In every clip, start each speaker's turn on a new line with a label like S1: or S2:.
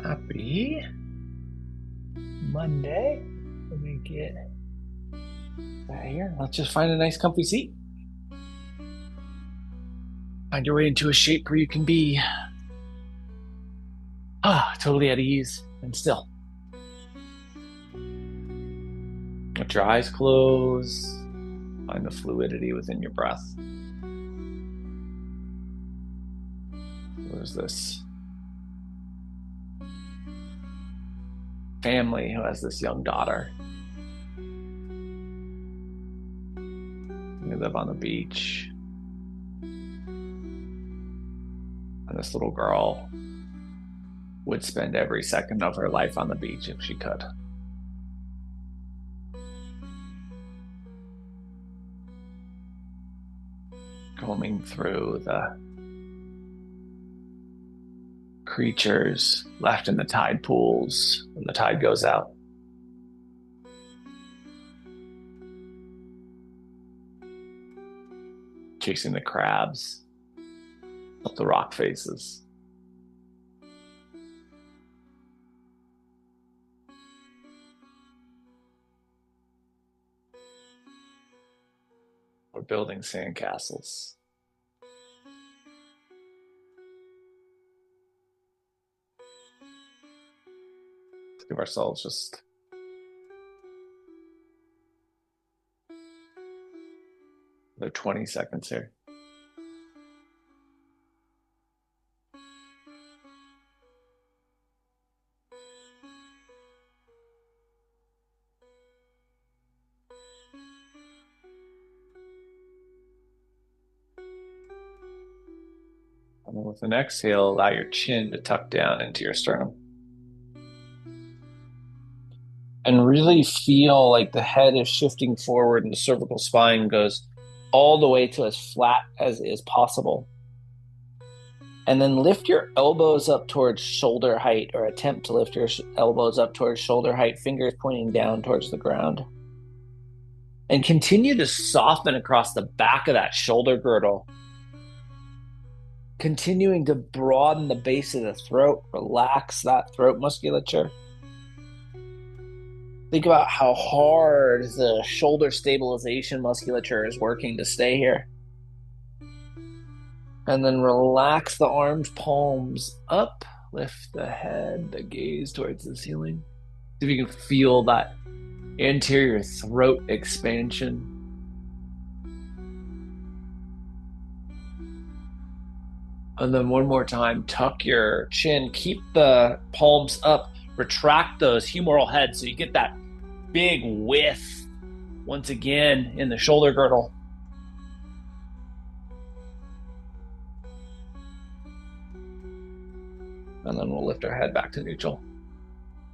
S1: Happy Monday. Let me get that here. Let's just find a nice comfy seat. Find your way into a shape where you can be totally at ease and still. Let your eyes close. Find the fluidity within your breath. There's this family who has this young daughter. They live on the beach. And this little girl would spend every second of her life on the beach if she could. Combing through the creatures left in the tide pools when the tide goes out. Chasing the crabs up the rock faces. We're building sandcastles. Let's give ourselves just another 20 seconds here. And then with an exhale, allow your chin to tuck down into your sternum. And really feel like the head is shifting forward and the cervical spine goes all the way to as flat as is possible. And then lift your elbows up towards shoulder height, or attempt to lift your elbows up towards shoulder height, fingers pointing down towards the ground. And continue to soften across the back of that shoulder girdle. Continuing to broaden the base of the throat, relax that throat musculature. Think about how hard the shoulder stabilization musculature is working to stay here. And then relax the arms, palms up, lift the head, the gaze towards the ceiling. See if you can feel that anterior throat expansion. And then one more time, tuck your chin, keep the palms up, retract those humeral heads so you get that big width once again in the shoulder girdle. And then we'll lift our head back to neutral.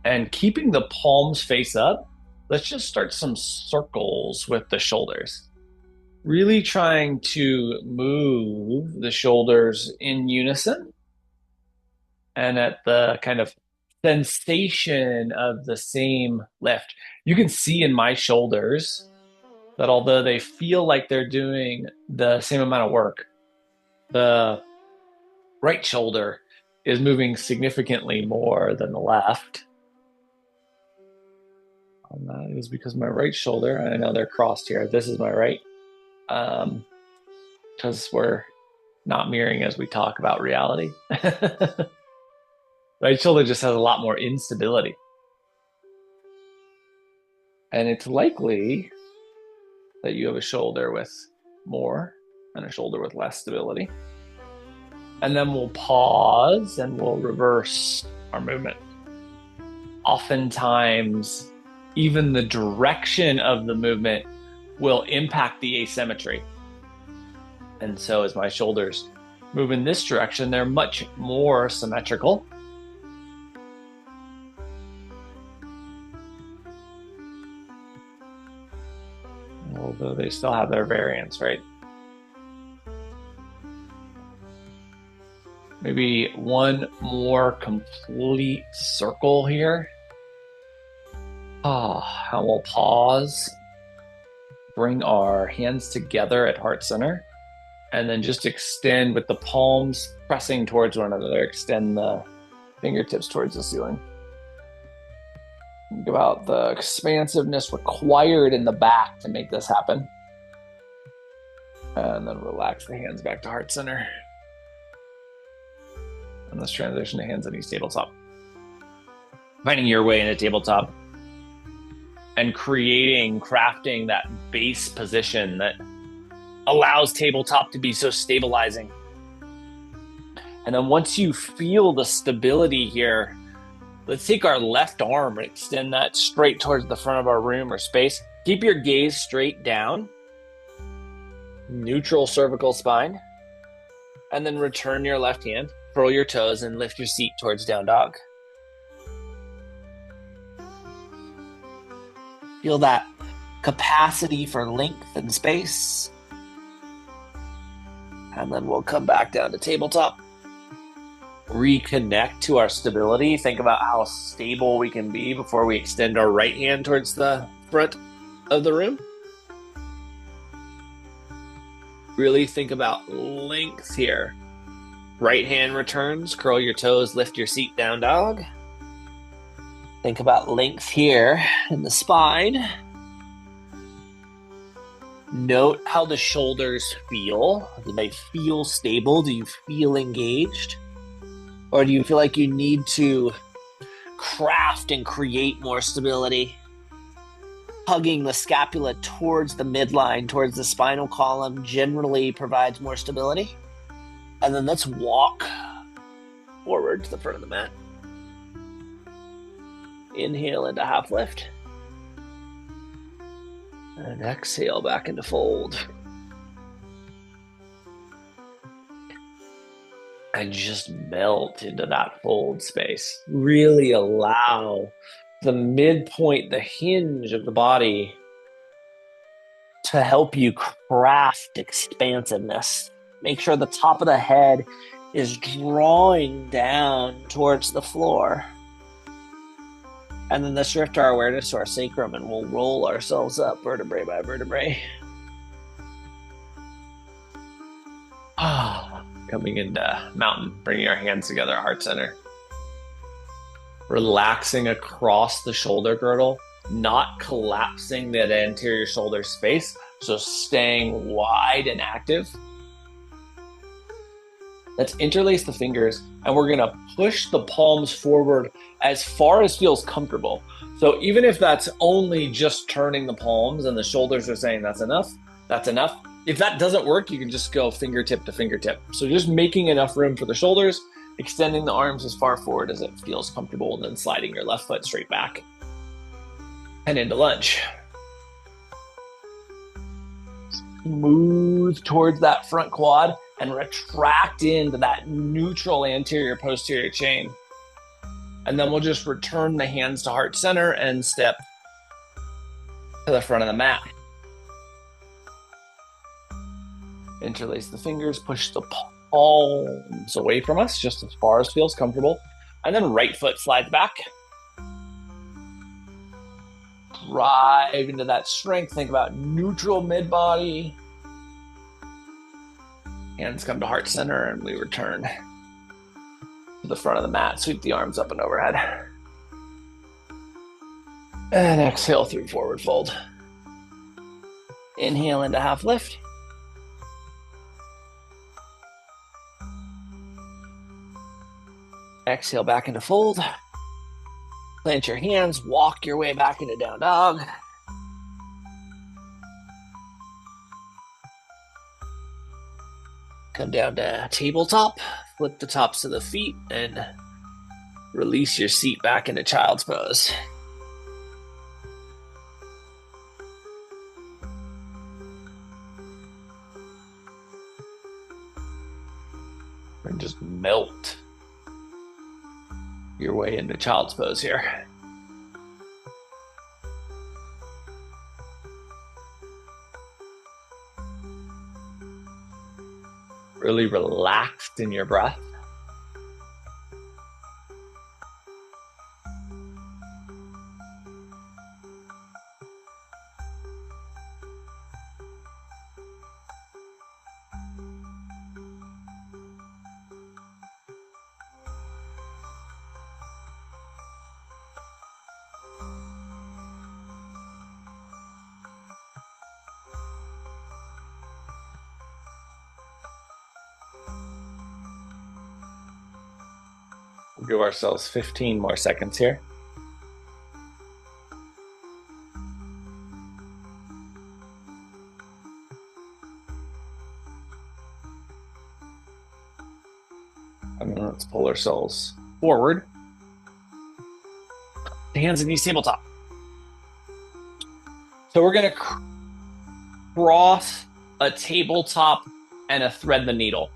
S1: And keeping the palms face up, let's just start some circles with the shoulders. Really trying to move the shoulders in unison and at the kind of sensation of the same lift. You can see in my shoulders that although they feel like they're doing the same amount of work, the right shoulder is moving significantly more than the left. And that is because my right shoulder, I know they're crossed here, this is my right, because we're not mirroring as we talk about reality. Right shoulder just has a lot more instability. And it's likely that you have a shoulder with more and a shoulder with less stability. And then we'll pause and we'll reverse our movement. Oftentimes, even the direction of the movement will impact the asymmetry. And so as my shoulders move in this direction, they're much more symmetrical. Although they still have their variance, right? Maybe one more complete circle here. And we'll pause. Bring our hands together at heart center. And then just extend with the palms pressing towards one another. Extend the Fingertips towards the ceiling. Think about the expansiveness required in the back to make this happen. And then relax the hands back to heart center. And let's transition to hands on knees tabletop. Finding your way into tabletop and crafting that base position that allows tabletop to be so stabilizing. And then once you feel the stability here, let's take our left arm and extend that straight towards the front of our room or space. Keep your gaze straight down. Neutral cervical spine. And then return your left hand, curl your toes, and lift your seat towards down dog. Feel that capacity for length and space. And then we'll come back down to tabletop. Reconnect to our stability. Think about how stable we can be before we extend our right hand towards the front of the room. Really think about length here. Right hand returns, curl your toes, lift your seat, down dog. Think about length here in the spine. Note how the shoulders feel. Do they feel stable? Do you feel engaged? Or do you feel like you need to craft and create more stability? Hugging the scapula towards the midline, towards the spinal column, generally provides more stability. And then let's walk forward to the front of the mat. Inhale into half lift. And exhale back into fold. And just melt into that fold space. Really allow the midpoint, the hinge of the body to help you craft expansiveness. Make sure the top of the head is drawing down towards the floor. And then let's shift our awareness to our sacrum and we'll roll ourselves up vertebrae by vertebrae. Coming into mountain, bringing our hands together, heart center. Relaxing across the shoulder girdle, not collapsing that anterior shoulder space, so staying wide and active. Let's interlace the fingers and we're gonna push the palms forward as far as feels comfortable. So even if that's only just turning the palms and the shoulders are saying that's enough, that's enough. If that doesn't work, you can just go fingertip to fingertip. So just making enough room for the shoulders, extending the arms as far forward as it feels comfortable, and then sliding your left foot straight back. And into lunge. Move towards that front quad and retract into that neutral anterior posterior chain. And then we'll just return the hands to heart center and step to the front of the mat. Interlace the fingers, push the palms away from us, just as far as feels comfortable. And then right foot slides back. Drive into that strength. Think about neutral mid-body. Hands come to heart center and we return to the front of the mat. Sweep the arms up and overhead. And exhale through forward fold. Inhale into half lift. Exhale back into fold. Plant your hands, walk your way back into down dog. Come down to tabletop, flip the tops of the feet, and release your seat back into child's pose. And just melt your way into child's pose here. Really relaxed in your breath. We'll give ourselves 15 more seconds here. And then let's pull ourselves forward. The hands in knees tabletop. So we're going to cross a tabletop and a thread the needle.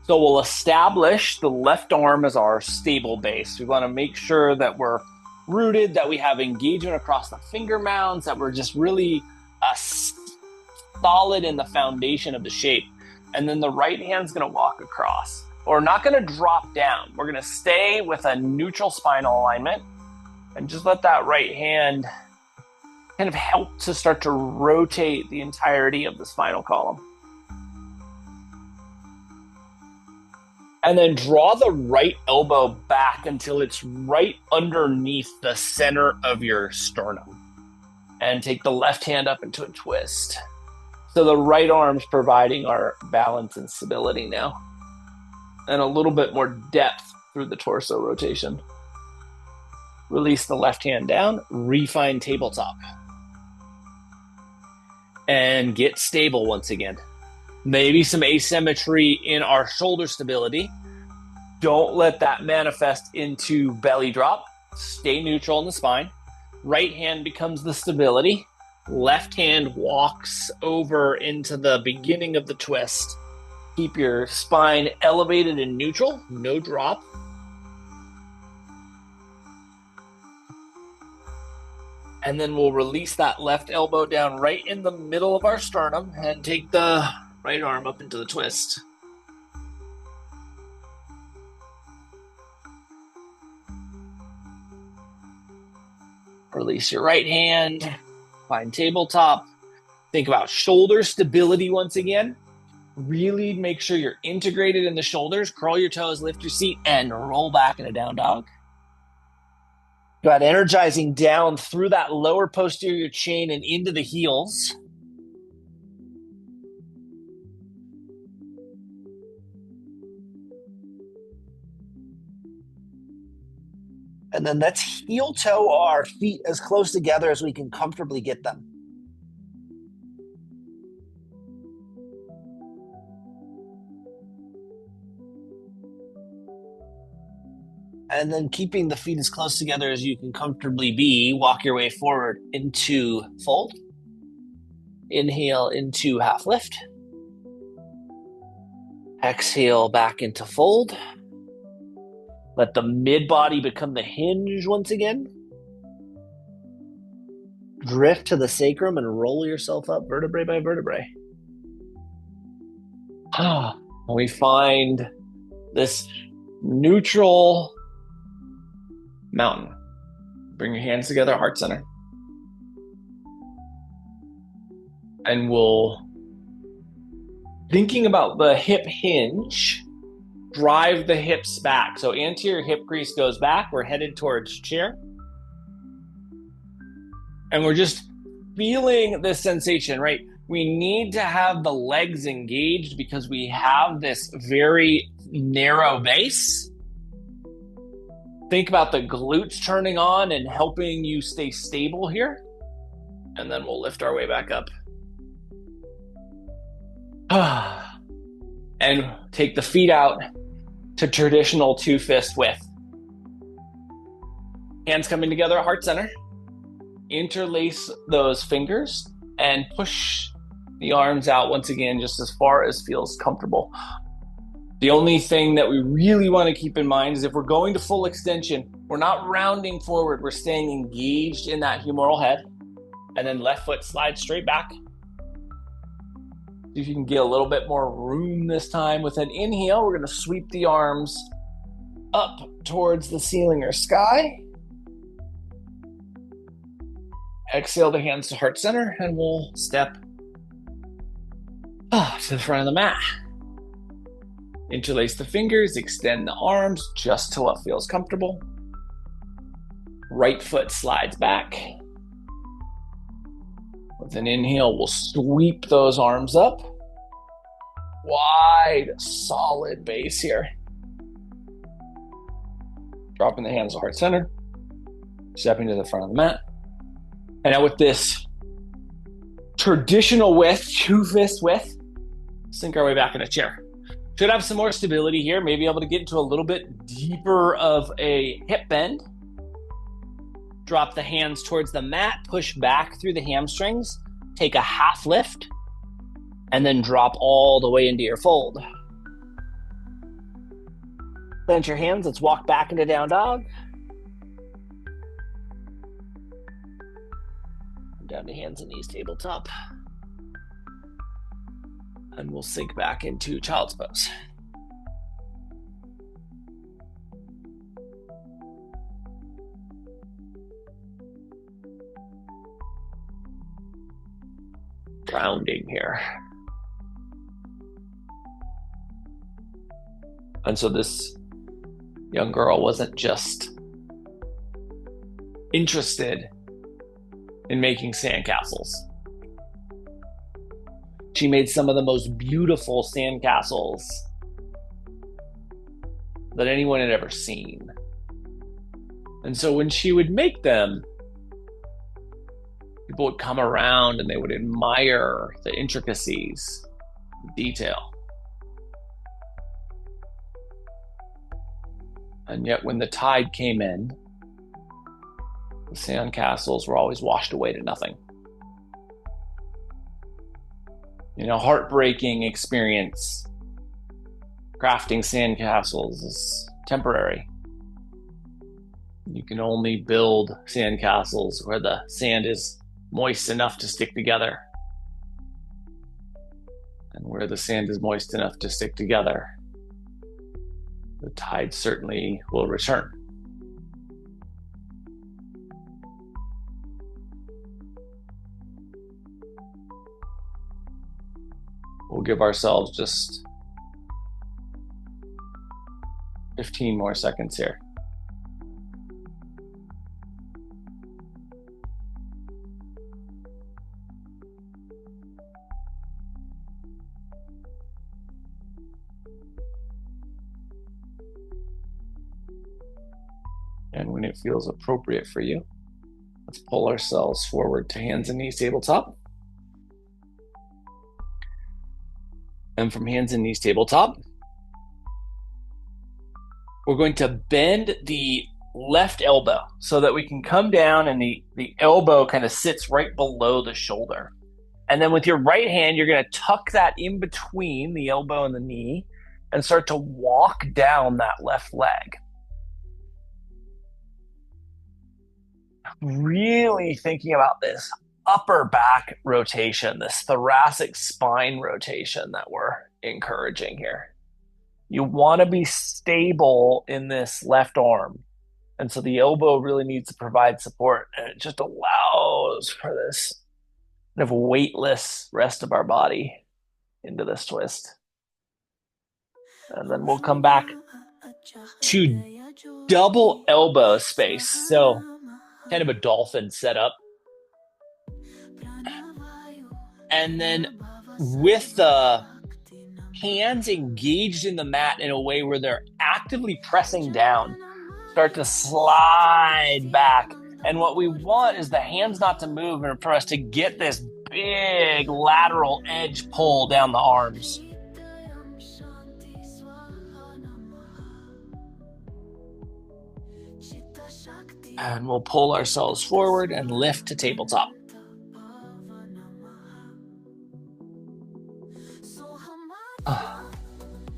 S1: So we'll establish the left arm as our stable base. We want to make sure that we're rooted, that we have engagement across the finger mounds, that we're just really solid in the foundation of the shape. And then the right hand's going to walk across. We're not going to drop down. We're going to stay with a neutral spinal alignment and just let that right hand kind of help to start to rotate the entirety of the spinal column. And then draw the right elbow back until it's right underneath the center of your sternum. And take the left hand up into a twist. So the right arm's providing our balance and stability now. And a little bit more depth through the torso rotation. Release the left hand down, refine tabletop. And get stable once again. Maybe some asymmetry in our shoulder stability. Don't let that manifest into belly drop. Stay neutral in the spine. Right hand becomes the stability. Left hand walks over into the beginning of the twist. Keep your spine elevated and neutral, no drop. And then we'll release that left elbow down right in the middle of our sternum and take the right arm up into the twist. Release your right hand, find tabletop. Think about shoulder stability once again. Really make sure you're integrated in the shoulders. Curl your toes, lift your seat, and roll back in a down dog. Got energizing down through that lower posterior chain and into the heels. And then let's heel toe our feet as close together as we can comfortably get them. And then keeping the feet as close together as you can comfortably be, walk your way forward into fold. Inhale into half lift. Exhale back into fold. Let the mid-body become the hinge once again. Drift to the sacrum and roll yourself up vertebrae by vertebrae. We find this neutral mountain. Bring your hands together, heart center. And we'll, thinking about the hip hinge, drive the hips back. So anterior hip crease goes back. We're headed towards chair. And we're just feeling this sensation, right? We need to have the legs engaged because we have this very narrow base. Think about the glutes turning on and helping you stay stable here. And then we'll lift our way back up. And take the feet out to traditional two-fist width. Hands coming together, heart center. Interlace those fingers and push the arms out once again, just as far as feels comfortable. The only thing that we really want to keep in mind is if we're going to full extension, we're not rounding forward, we're staying engaged in that humeral head. And then left foot slides straight back. See if you can get a little bit more room this time. With an inhale, we're going to sweep the arms up towards the ceiling or sky. Exhale the hands to heart center, and we'll step to the front of the mat. Interlace the fingers, extend the arms just to what feels comfortable. Right foot slides back. With an inhale, we'll sweep those arms up. Wide, solid base here. Dropping the hands to heart center, stepping to the front of the mat. And now with this traditional width, 2-fist width, sink our way back in a chair. Should have some more stability here, maybe able to get into a little bit deeper of a hip bend. Drop the hands towards the mat, push back through the hamstrings, take a half lift, and then drop all the way into your fold. Plant your hands, let's walk back into down dog. Down to hands and knees, tabletop. And we'll sink back into child's pose. Grounding here. And so this young girl wasn't just interested in making sandcastles. She made some of the most beautiful sandcastles that anyone had ever seen. And so when she would make them, people would come around and they would admire the intricacies, detail. And yet when the tide came in, the sandcastles were always washed away to nothing. You know, heartbreaking experience. Crafting sandcastles is temporary. You can only build sandcastles where the sand is moist enough to stick together. And where the sand is moist enough to stick together, the tide certainly will return. We'll give ourselves just 15 more seconds here. And when it feels appropriate for you, let's pull ourselves forward to hands and knees, tabletop. And from hands and knees, tabletop, we're going to bend the left elbow so that we can come down and the elbow kind of sits right below the shoulder. And then with your right hand, you're going to tuck that in between the elbow and the knee and start to walk down that left leg. Really thinking about this upper back rotation, this thoracic spine rotation that we're encouraging here. You want to be stable in this left arm. And so the elbow really needs to provide support. And it just allows for this kind of weightless rest of our body into this twist. And then we'll come back to double elbow space. So kind of a dolphin setup. And then with the hands engaged in the mat in a way where they're actively pressing down, start to slide back. And what we want is the hands not to move and for us to get this big lateral edge pull down the arms. And we'll pull ourselves forward and lift to tabletop.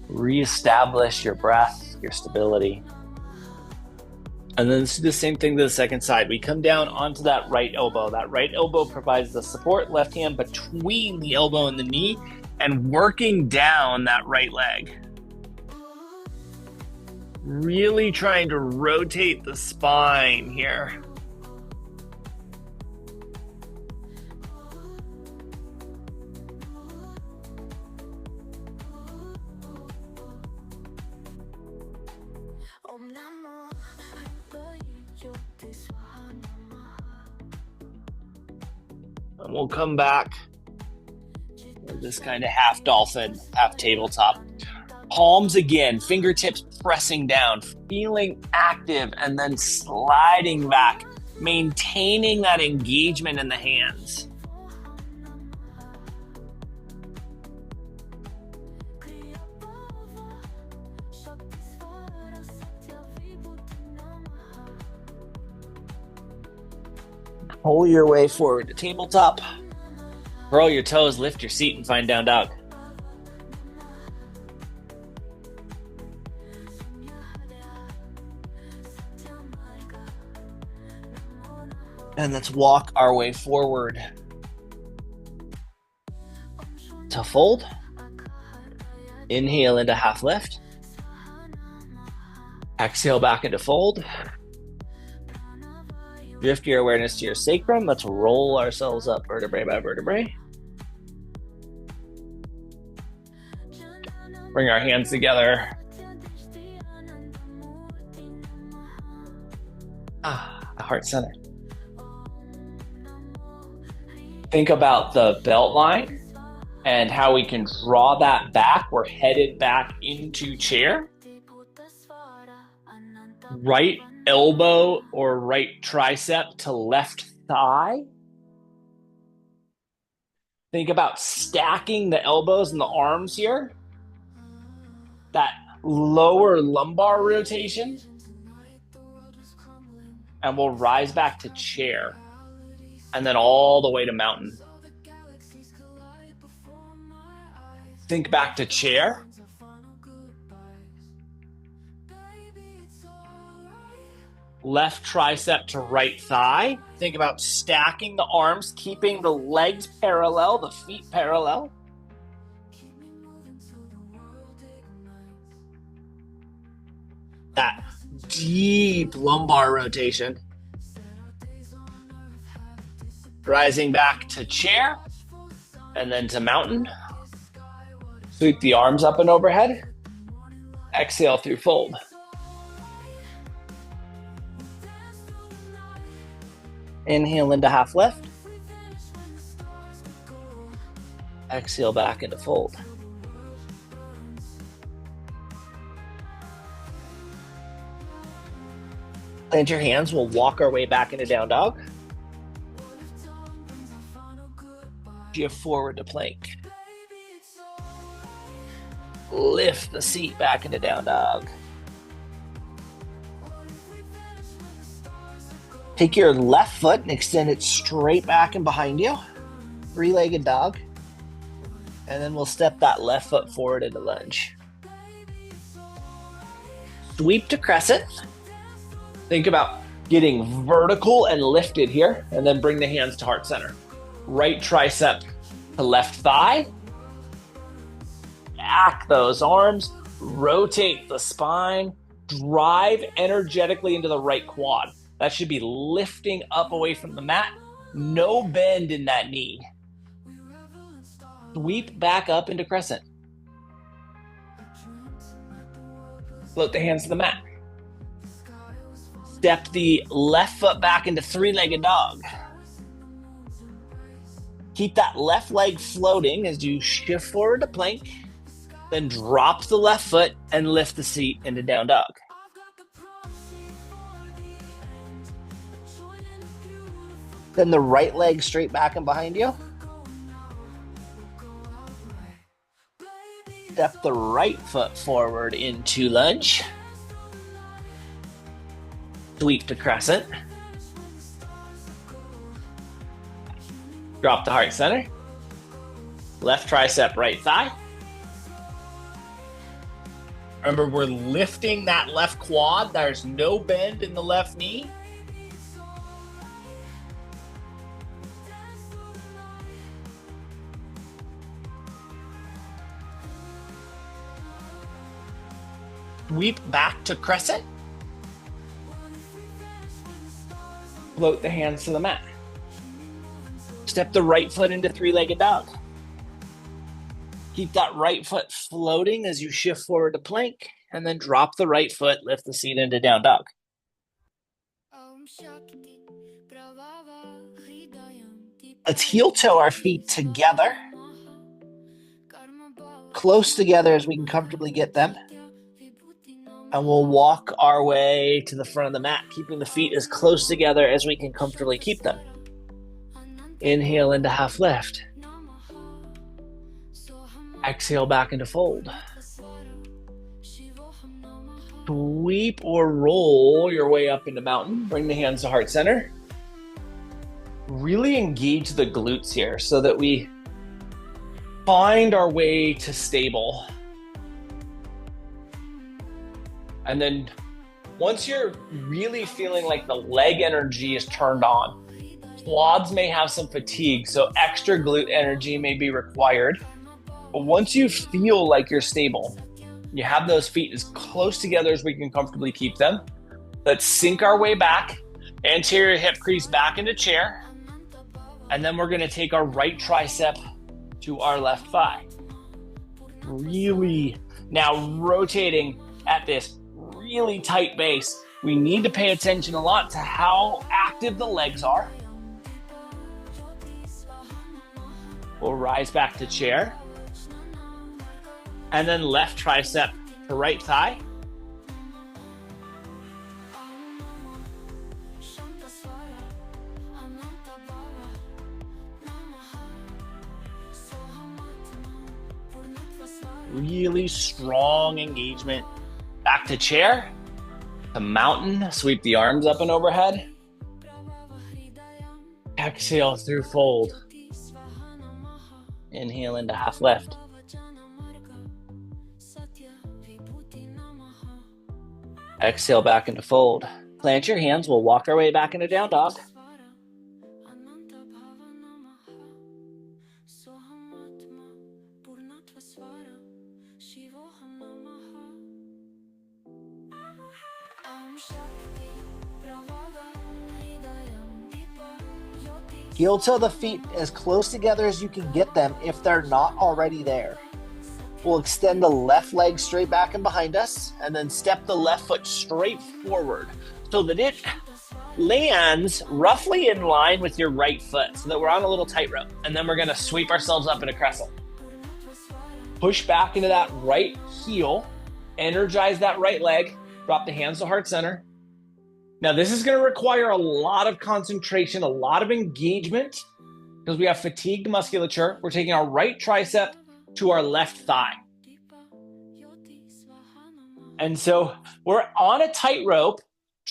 S1: Reestablish your breath, your stability. And then let's do the same thing to the second side. We come down onto that right elbow. That right elbow provides the support, left hand between the elbow and the knee, and working down that right leg. Really trying to rotate the spine here. And we'll come back with this kind of half dolphin, half tabletop. Palms again, fingertips pressing down, feeling active, and then sliding back, maintaining that engagement in the hands. Pull your way forward to tabletop. Curl your toes, lift your seat, and find down dog. And let's walk our way forward to fold. Inhale into half lift. Exhale back into fold. Drift your awareness to your sacrum. Let's roll ourselves up vertebrae by vertebrae. Bring our hands together. Heart center. Think about the belt line and how we can draw that back. We're headed back into chair. Right elbow or right tricep to left thigh. Think about stacking the elbows and the arms here. That lower lumbar rotation. And we'll rise back to chair. And then all the way to mountain. Think back to chair. Left tricep to right thigh. Think about stacking the arms, keeping the legs parallel, the feet parallel. That deep lumbar rotation. Rising back to chair and then to mountain. Sweep the arms up and overhead. Exhale through fold. Inhale into half lift. Exhale back into fold. Plant your hands. We'll walk our way back into down dog. Shift forward to plank. Lift the seat back into down dog. Take your left foot and extend it straight back and behind you. Three-legged dog. And then we'll step that left foot forward into lunge. Sweep to crescent. Think about getting vertical and lifted here, and then bring the hands to heart center. Right tricep to left thigh. Back those arms. Rotate the spine. Drive energetically into the right quad. That should be lifting up away from the mat. No bend in that knee. Sweep back up into crescent. Float the hands to the mat. Step the left foot back into three-legged dog. Keep that left leg floating as you shift forward to plank. Then drop the left foot and lift the seat into down dog. Then the right leg straight back and behind you. Step the right foot forward into lunge. Sweep to crescent. Drop the heart center. Left tricep, right thigh. Remember, we're lifting that left quad. There's no bend in the left knee. Sweep back to crescent. Float the hands to the mat. Step the right foot into three-legged dog. Keep that right foot floating as you shift forward to plank, and then drop the right foot, lift the seat into down dog. Let's heel toe our feet together.
S2: close together as we can comfortably get them. And we'll walk our way to the front of the mat, keeping the feet as close together as we can comfortably keep them. Inhale into half lift. Exhale back into fold. Sweep or roll your way up into mountain. Bring the hands to heart center. Really engage the glutes here so that we find our way to stable. And then once you're really feeling like the leg energy is turned on, quads may have some fatigue, so extra glute energy may be required. But once you feel like you're stable, you have those feet as close together as we can comfortably keep them. Let's sink our way back, anterior hip crease back into chair. And then we're gonna take our right tricep to our left thigh. Really now rotating at this really tight base. We need to pay attention a lot to how active the legs are. We'll rise back to chair. And then left tricep to right thigh. Really strong engagement. Back to chair, to mountain, sweep the arms up and overhead. Exhale through fold. Inhale into half lift. Exhale back into fold. Plant your hands, we'll walk our way back into down dog. Heel toe the feet as close together as you can get them if they're not already there. We'll extend the left leg straight back and behind us, and then step the left foot straight forward so that it lands roughly in line with your right foot, so that we're on a little tightrope. And then we're gonna sweep ourselves up into crescent. Push back into that right heel, energize that right leg, drop the hands to heart center. Now this is gonna require a lot of concentration, a lot of engagement, because we have fatigued musculature. We're taking our right tricep to our left thigh. And so we're on a tightrope,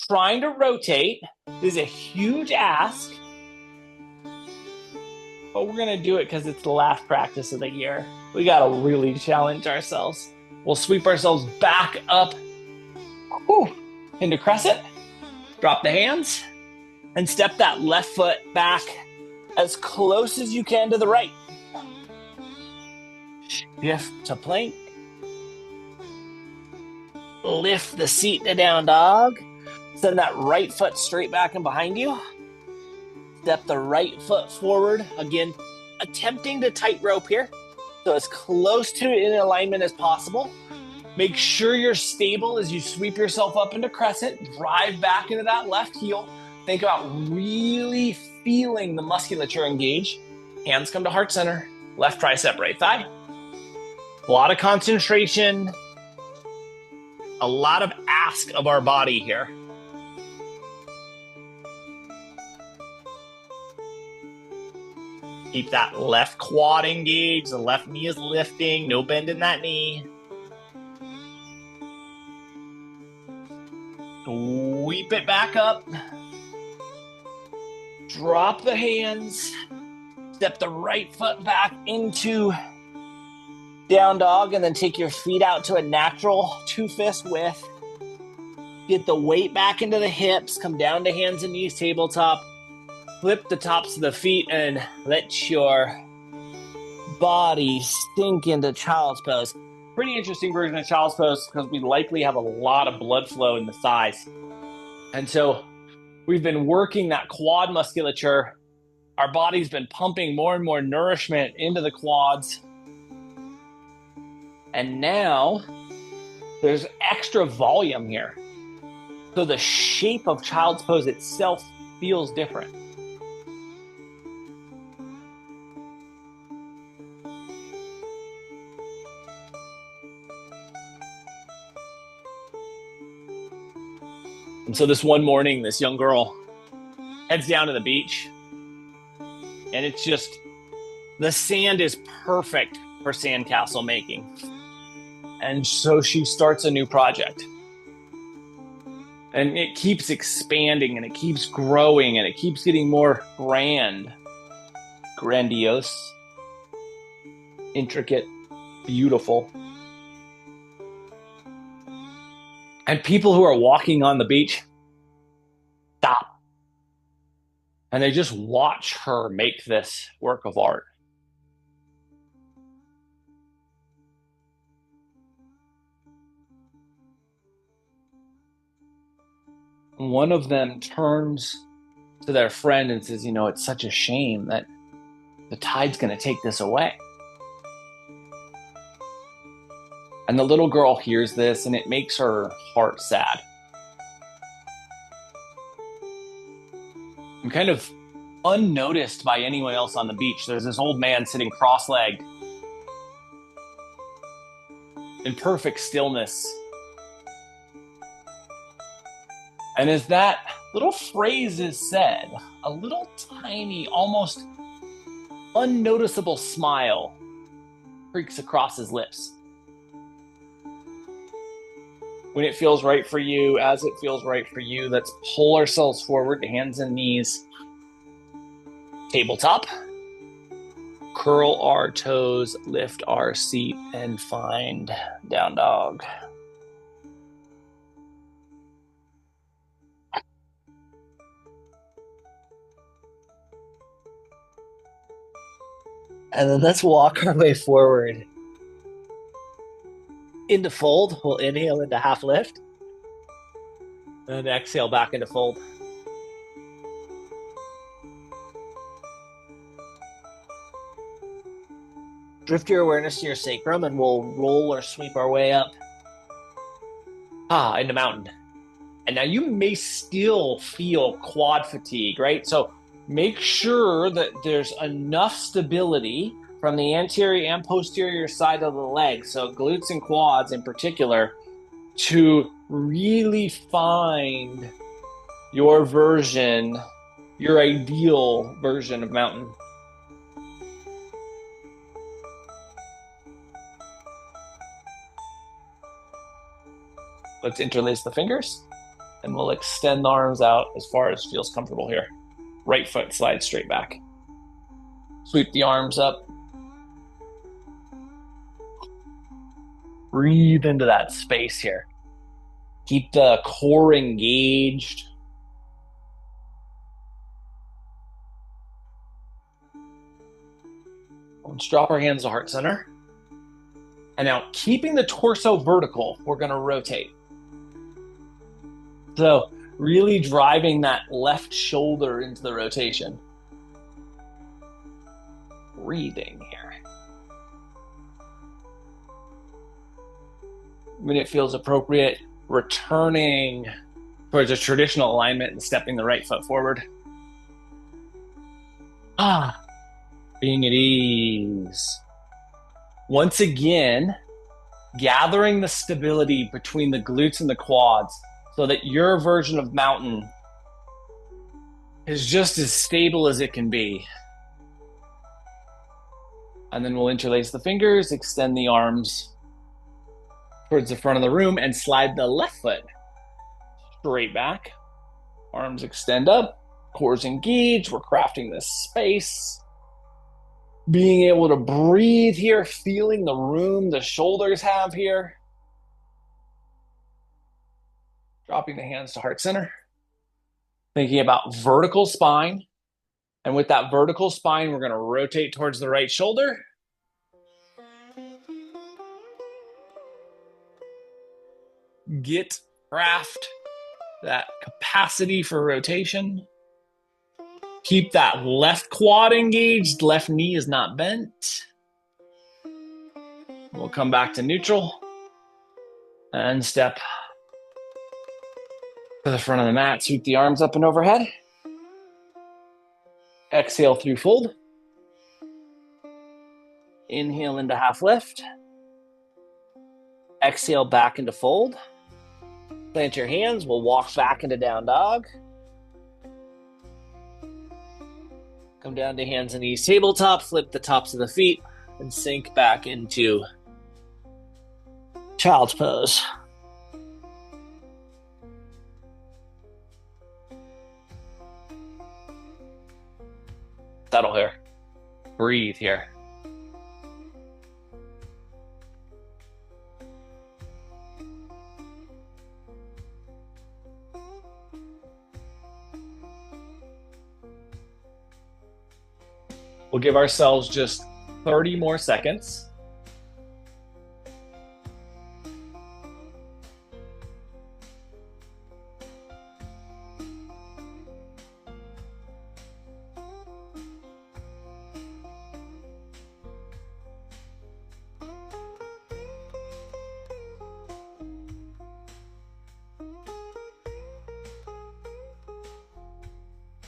S2: trying to rotate. This is a huge ask, but we're gonna do it because it's the last practice of the year. We gotta really challenge ourselves. We'll sweep ourselves back up into crescent, drop the hands, and step that left foot back as close as you can to the right. Shift to plank. Lift the seat to down dog. Send that right foot straight back and behind you. Step the right foot forward. Again, attempting to tightrope here, so as close to in alignment as possible. Make sure you're stable as you sweep yourself up into crescent. Drive back into that left heel. Think about really feeling the musculature engage. Hands come to heart center. Left tricep, right thigh. A lot of concentration. A lot of ask of our body here. Keep that left quad engaged. The left knee is lifting. No bend in that knee. Sweep it back up. Drop the hands. Step the right foot back into down dog, and then take your feet out to a natural 2-fist width. Get the weight back into the hips. Come down to hands and knees, tabletop. Flip the tops of the feet and let your body sink into child's pose. Pretty interesting version of child's pose because we likely have a lot of blood flow in the thighs. And so we've been working that quad musculature. Our body's been pumping more and more nourishment into the quads. And now there's extra volume here. So the shape of child's pose itself feels different.
S1: And so this one morning, this young girl heads down to the beach, and it's just, the sand is perfect for sandcastle making. And so she starts a new project. And it keeps expanding, and it keeps growing, and it keeps getting more grandiose, intricate, beautiful. And people who are walking on the beach stop. And they just watch her make this work of art. One of them turns to their friend and says, it's such a shame that the tide's going to take this away. And the little girl hears this, and it makes her heart sad. And kind of unnoticed by anyone else on the beach, there's this old man sitting cross-legged in perfect stillness. And as that little phrase is said, a little tiny, almost unnoticeable smile creaks across his lips. When it feels right for you, as it feels right for you, let's pull ourselves forward, hands and knees. Tabletop. Curl our toes, lift our seat, and find down dog. And then let's walk our way forward into fold. We'll inhale into half lift. And exhale back into fold. Drift your awareness to your sacrum, and we'll roll or sweep our way up. Into mountain. And now you may still feel quad fatigue, right? So make sure that there's enough stability from the anterior and posterior side of the leg, so glutes and quads in particular, to really find your version, your ideal version of mountain. Let's interlace the fingers, and we'll extend the arms out as far as feels comfortable here. Right foot slides straight back. Sweep the arms up. Breathe into that space here. Keep the core engaged. Let's drop our hands to heart center. And now, keeping the torso vertical, we're going to rotate. So, really driving that left shoulder into the rotation. Breathing here. When it feels appropriate, returning towards a traditional alignment and stepping the right foot forward. Being at ease. Once again, gathering the stability between the glutes and the quads so that your version of mountain is just as stable as it can be. And then we'll interlace the fingers, extend the arms towards the front of the room, and slide the left foot straight back. Arms extend up, core's engaged. We're crafting this space. Being able to breathe here, feeling the room the shoulders have here. Dropping the hands to heart center. Thinking about vertical spine. And with that vertical spine, we're going to rotate towards the right shoulder. Craft that capacity for rotation. Keep that left quad engaged. Left knee is not bent. We'll come back to neutral. And step to the front of the mat. Sweep the arms up and overhead. Exhale through fold. Inhale into half lift. Exhale back into fold.
S2: Plant your hands. We'll walk back into down dog. Come down to hands and knees tabletop, flip the tops of the feet, and sink back into child's pose.
S1: Settle here. Breathe here. We'll give ourselves just 30 more seconds.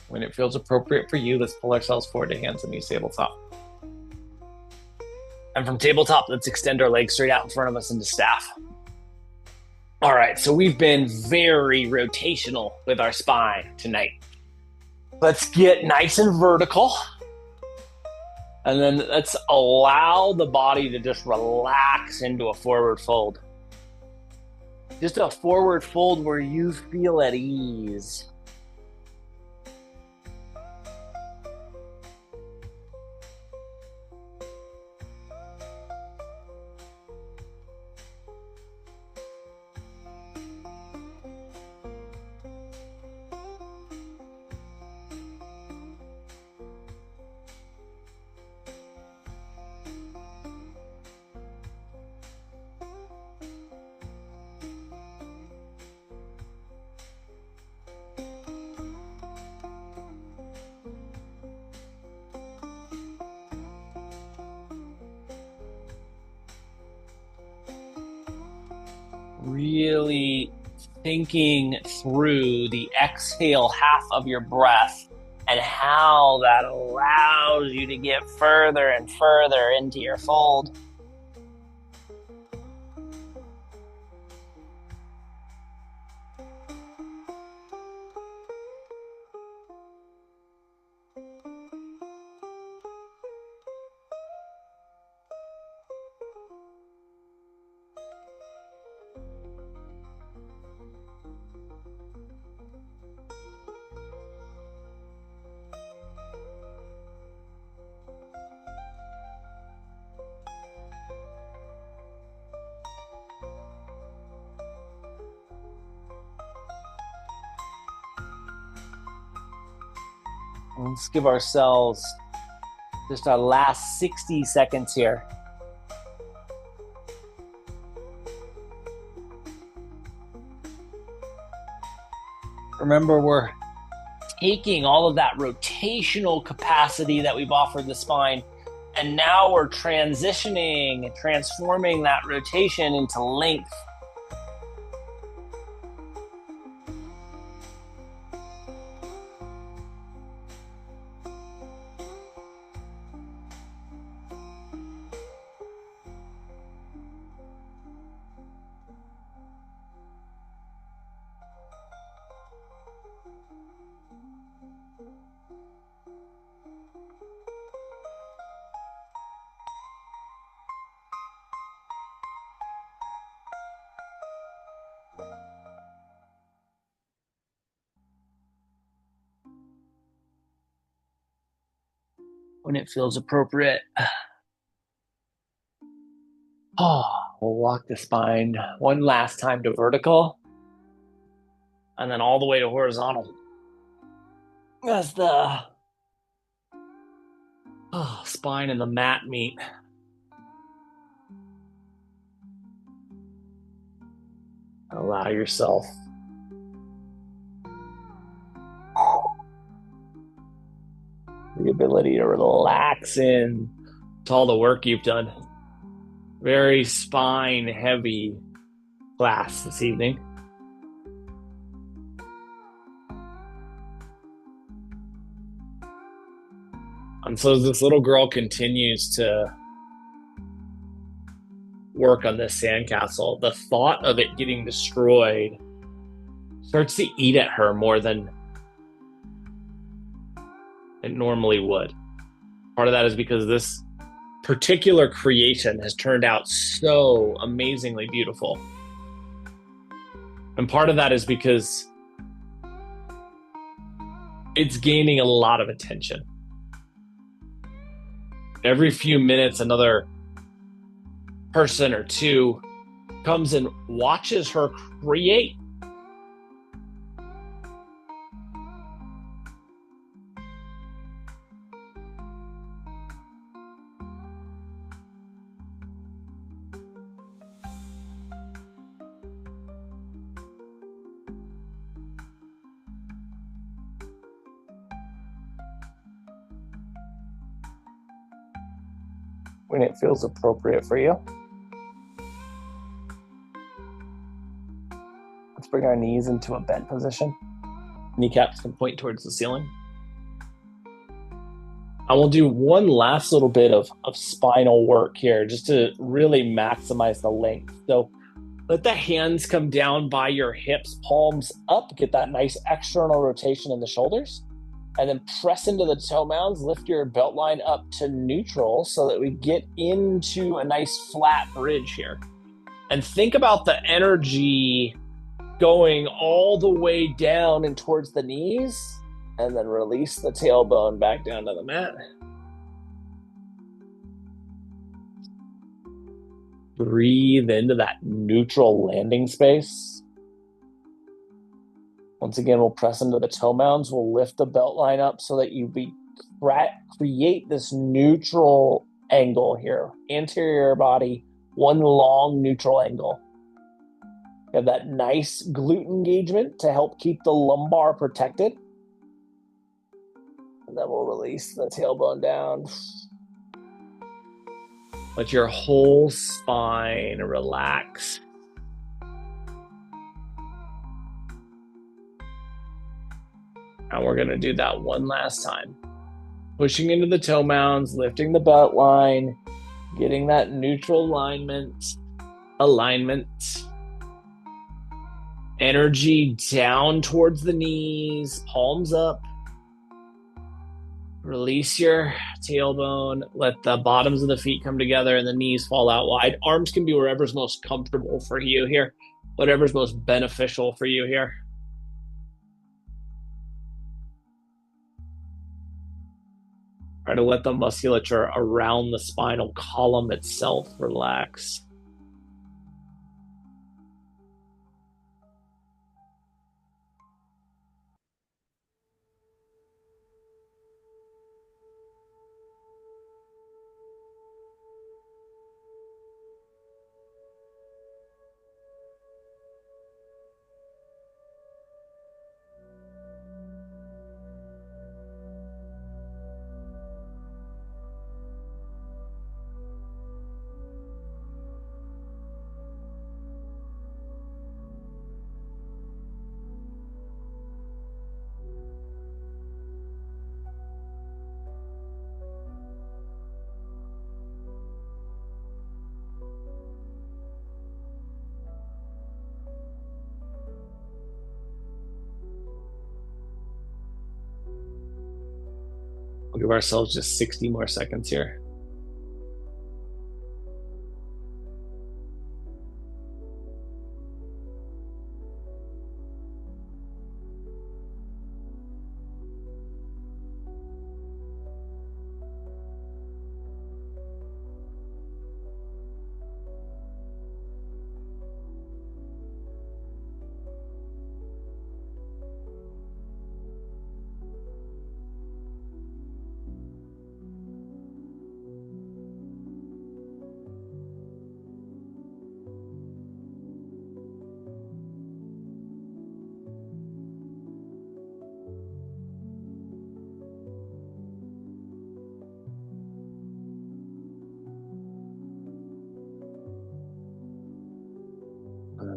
S1: When it feels appropriate for you, let's pull ourselves forward to hands and knees tabletop. And from tabletop, let's extend our legs straight out in front of us into staff. All right, so we've been very rotational with our spine tonight. Let's get nice and vertical. And then let's allow the body to just relax into a forward fold. Just a forward fold where you feel at ease. Really thinking through the exhale half of your breath and how that allows you to get further and further into your fold. Let's give ourselves just our last 60 seconds here. Remember, we're taking all of that rotational capacity that we've offered the spine, and now we're transitioning, transforming that rotation into length. When it feels appropriate, we'll walk the spine one last time to vertical and then all the way to horizontal as the spine and the mat meet. Allow yourself the ability to relax in to all the work you've done. Very spine heavy class this evening. And so as this little girl continues to work on this sandcastle, the thought of it getting destroyed starts to eat at her more than it normally would. Part of that is because this particular creation has turned out so amazingly beautiful. And part of that is because it's gaining a lot of attention. Every few minutes, another person or two comes and watches her create. When it feels appropriate for you. Let's bring our knees into a bent position. Kneecaps can point towards the ceiling. I will do one last little bit of spinal work here just to really maximize the length. So let the hands come down by your hips, palms up, get that nice external rotation in the shoulders, and then press into the toe mounds, lift your belt line up to neutral so that we get into a nice flat bridge here. And think about the energy going all the way down and towards the knees, and then release the tailbone back down to the mat. Breathe into that neutral landing space. Once again, we'll press into the toe mounds. We'll lift the belt line up so that you create this neutral angle here. Anterior body, one long neutral angle. You have that nice glute engagement to help keep the lumbar protected. And then we'll release the tailbone down. Let your whole spine relax. And we're going to do that one last time. Pushing into the toe mounds, lifting the belt line, getting that neutral alignment. Energy down towards the knees, palms up. Release your tailbone. Let the bottoms of the feet come together and the knees fall out wide. Arms can be wherever's most comfortable for you here, whatever's most beneficial for you here. Try to let the musculature around the spinal column itself relax. We'll give ourselves just 60 more seconds here.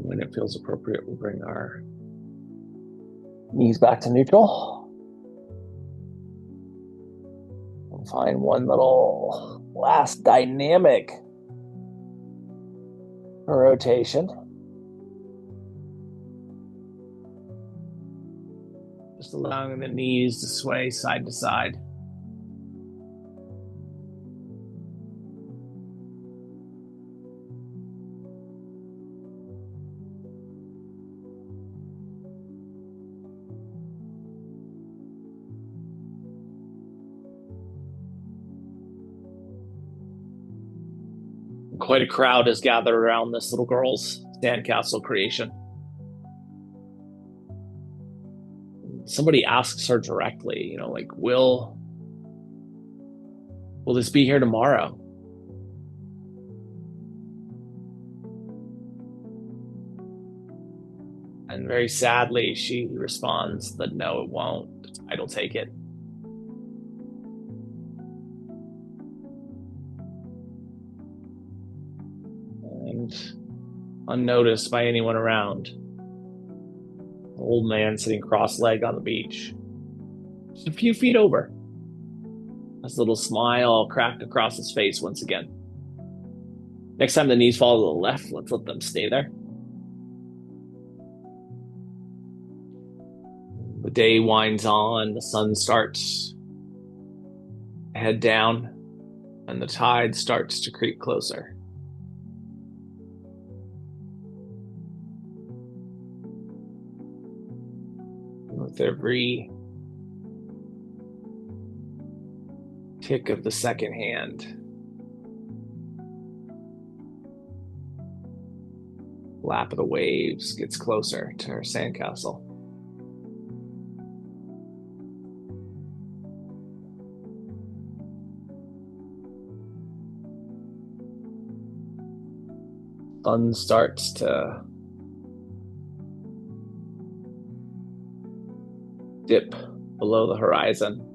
S1: When it feels appropriate, we'll bring our knees back to neutral. We'll find one little last dynamic rotation. Just allowing the knees to sway side to side. Quite a crowd has gathered around this little girl's sandcastle creation. Somebody asks her directly, like, will this be here tomorrow? And very sadly, she responds that no, it won't. I don't take it. And unnoticed by anyone around, an old man sitting cross-legged on the beach, just a few feet over. This little smile cracked across his face once again. Next time the knees fall to the left, let's let them stay there. The day winds on, the sun starts to head down, and the tide starts to creep closer. With every tick of the second hand, lap of the waves gets closer to her sandcastle. Sun starts to dip below the horizon.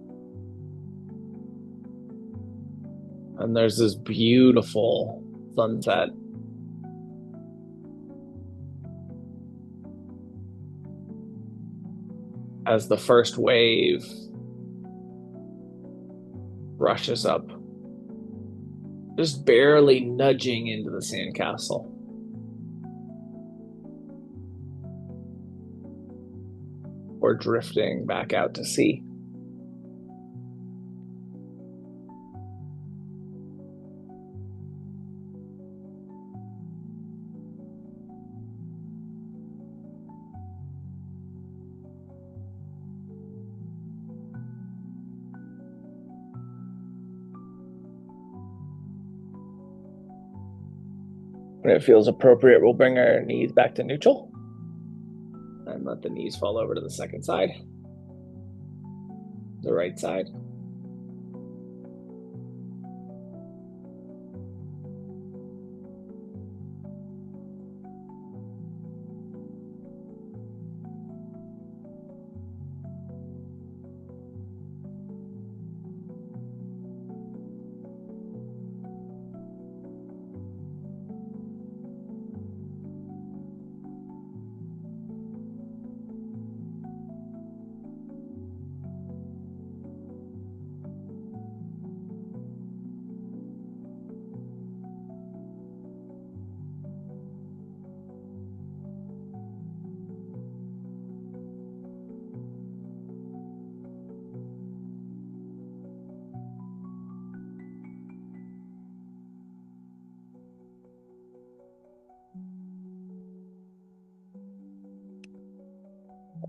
S1: And there's this beautiful sunset. As the first wave rushes up, just barely nudging into the sandcastle. Or drifting back out to sea. When it feels appropriate, we'll bring our knees back to neutral and let the knees fall over to the second side, the right side.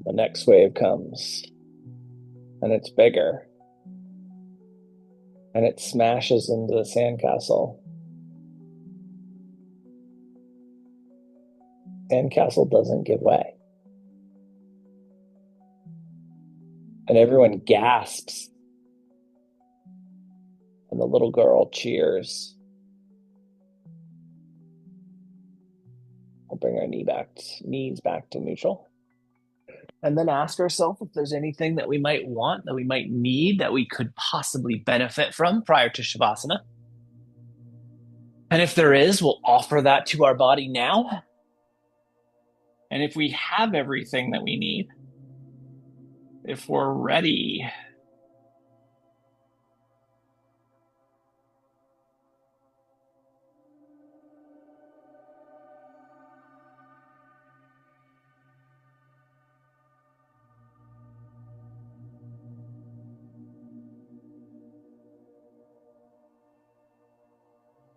S1: The next wave comes, and it's bigger, and it smashes into the sandcastle. Sandcastle doesn't give way. And everyone gasps, and the little girl cheers. We'll bring our knees back to neutral. And then ask ourselves if there's anything that we might want, that we might need, that we could possibly benefit from prior to Shavasana. And if there is, we'll offer that to our body now. And if we have everything that we need, if we're ready,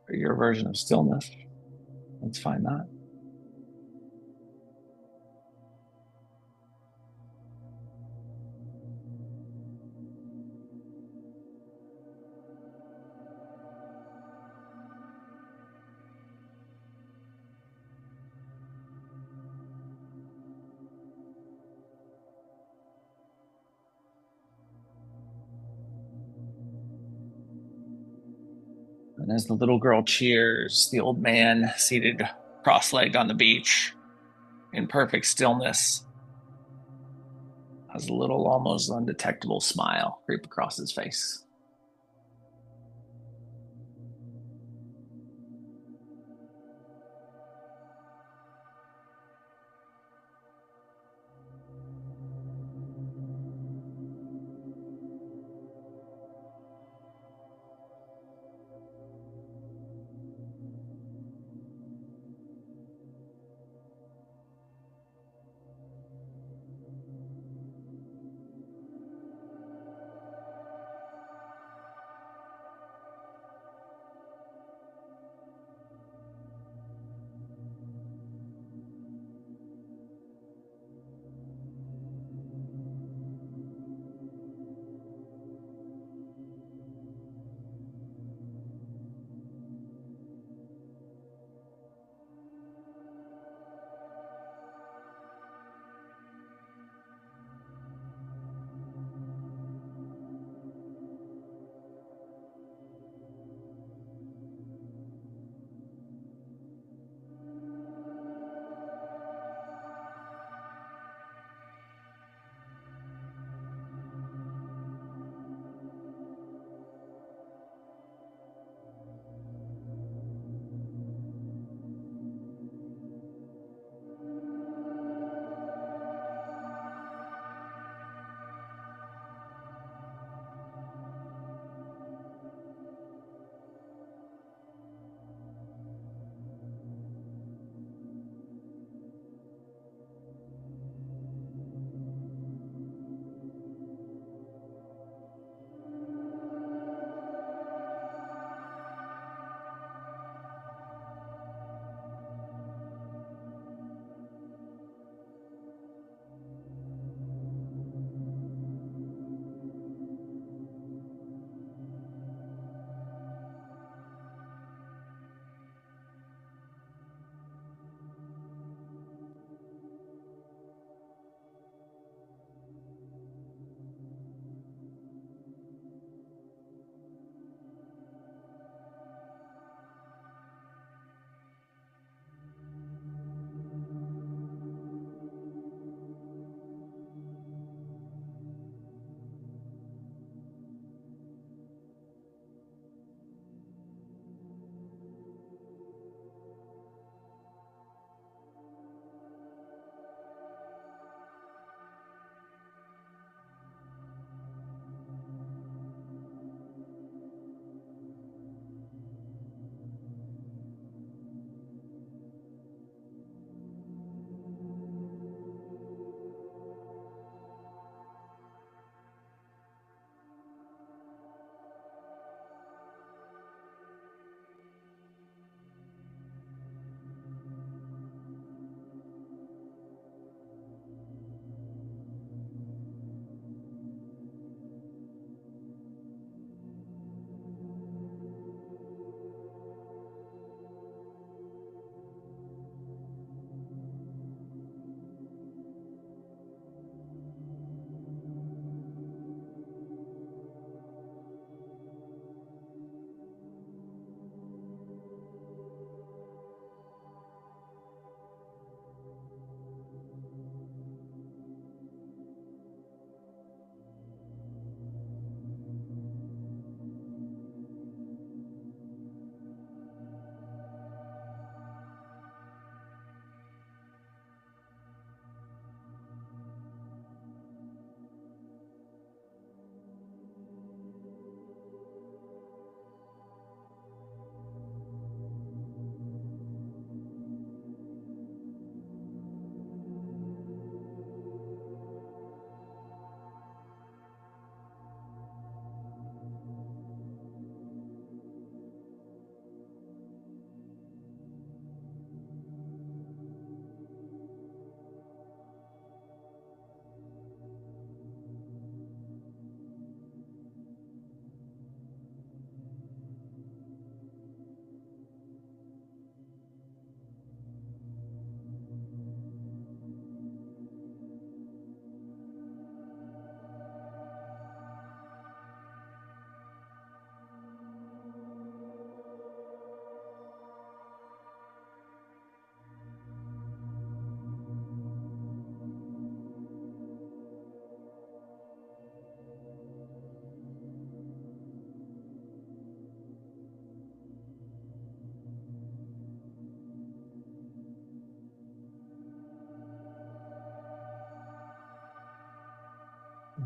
S1: or your version of stillness. Let's find that. And as the little girl cheers, the old man, seated cross-legged on the beach in perfect stillness, has a little almost undetectable smile creep across his face.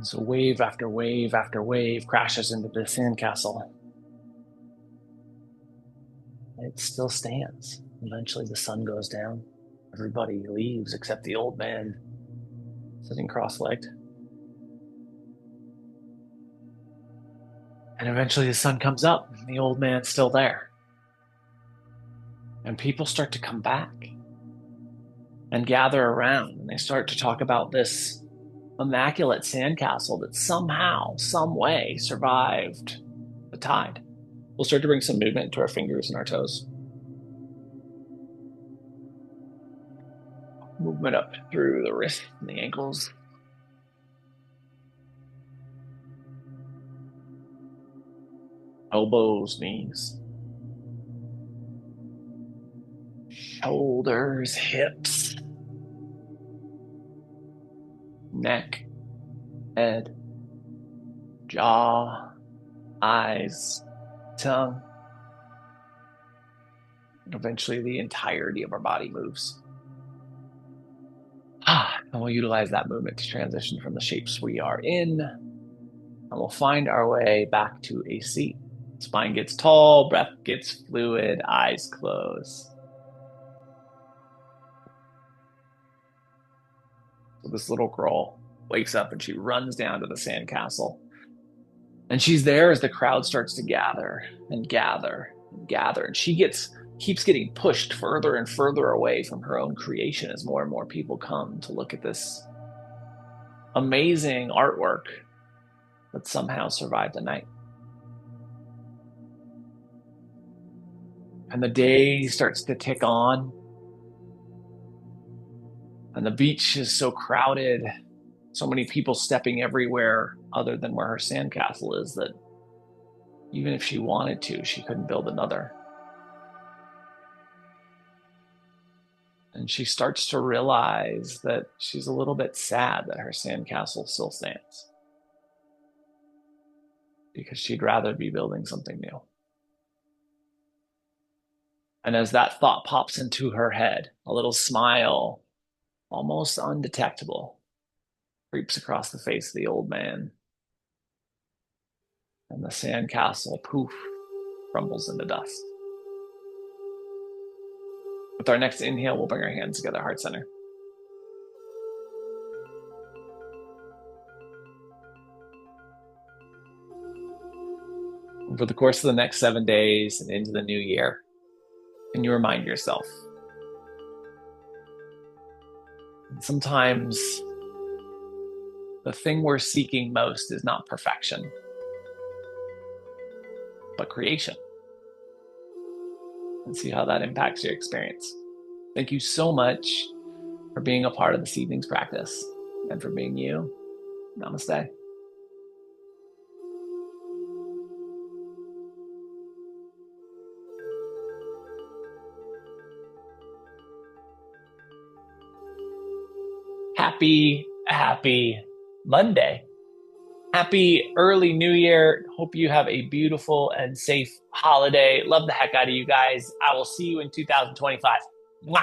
S1: So wave after wave after wave crashes into the sandcastle. It still stands. Eventually the sun goes down. Everybody leaves except the old man sitting cross-legged. And eventually the sun comes up and the old man's still there. And people start to come back and gather around, and they start to talk about this immaculate sandcastle that somehow, some way survived the tide. We'll start to bring some movement to our fingers and our toes. Movement up through the wrists and the ankles. Elbows, knees. Shoulders, hips. Neck, head, jaw, eyes, tongue. And eventually the entirety of our body moves. And we'll utilize that movement to transition from the shapes we are in. And we'll find our way back to a seat. Spine gets tall, breath gets fluid, eyes close. So this little girl wakes up and she runs down to the sandcastle. And she's there as the crowd starts to gather and gather and gather. And she keeps getting pushed further and further away from her own creation as more and more people come to look at this amazing artwork that somehow survived the night. And the day starts to tick on. And the beach is so crowded, so many people stepping everywhere other than where her sandcastle is, that even if she wanted to, she couldn't build another. And she starts to realize that she's a little bit sad that her sandcastle still stands, because she'd rather be building something new. And as that thought pops into her head, a little smile, almost undetectable, creeps across the face of the old man. And the sandcastle, poof, crumbles into dust. With our next inhale, we'll bring our hands together, heart center. Over the course of the next 7 days and into the new year, can you remind yourself? Sometimes the thing we're seeking most is not perfection, but creation. And see how that impacts your experience. Thank you so much for being a part of this evening's practice and for being you. Namaste. Happy Monday. Happy early New Year. Hope you have a beautiful and safe holiday. Love the heck out of you guys. I will see you in 2025. Mwah.